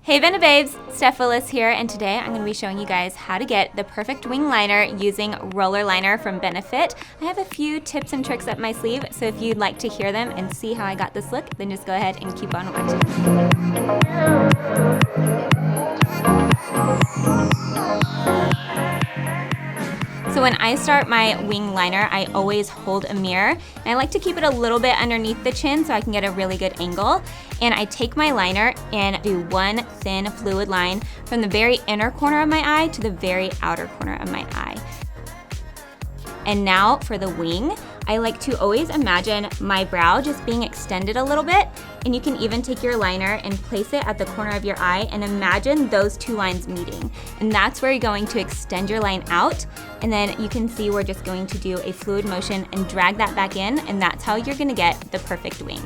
Hey benebabes, Steph Willis here, and today I'm going to be showing you guys how to get the perfect wing liner using roller liner from Benefit. I have a few tips and tricks up my sleeve, so if you'd like to hear them and see how I got this look, then just go ahead and keep on watching. So when I start my wing liner, I always hold a mirror, and I like to keep it a little bit underneath the chin so I can get a really good angle. And I take my liner and do one thin fluid line from the very inner corner of my eye to the very outer corner of my eye. And now for the wing, I like to always imagine my brow just being extended a little bit, and you can even take your liner and place it at the corner of your eye and imagine those two lines meeting. And that's where you're going to extend your line out, and then you can see we're just going to do a fluid motion and drag that back in, and that's how you're gonna get the perfect wing.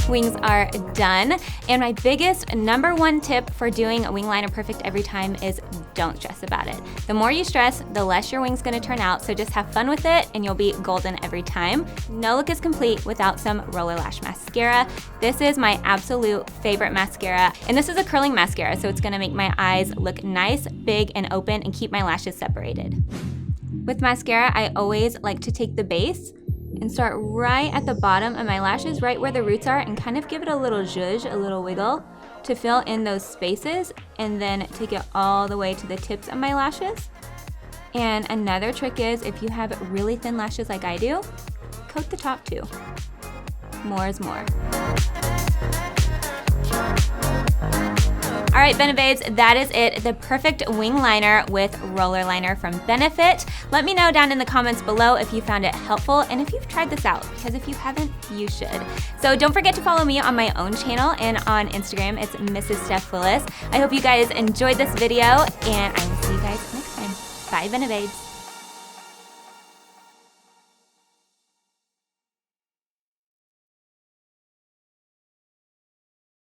Wings are done, and my biggest #1 tip for doing a wing liner perfect every time is don't stress about it. The more you stress, the less your wing's gonna turn out, so just have fun with it and you'll be golden every time. No look is complete without some Roller Lash mascara. This is my absolute favorite mascara, and this is a curling mascara, so it's gonna make my eyes look nice, big, and open and keep my lashes separated. With mascara, I always like to take the base and start right at the bottom of my lashes, right where the roots are, and kind of give it a little zhuzh, a little wiggle to fill in those spaces, and then take it all the way to the tips of my lashes. And another trick is, if you have really thin lashes like I do, coat the top too. More is more. All right, benebabes, that is it. The perfect wing liner with roller liner from Benefit. Let me know down in the comments below if you found it helpful and if you've tried this out, because if you haven't, you should. So don't forget to follow me on my own channel, and on Instagram, it's Mrs. Steph Willis. I hope you guys enjoyed this video, and I will see you guys next time. Bye, benebabes.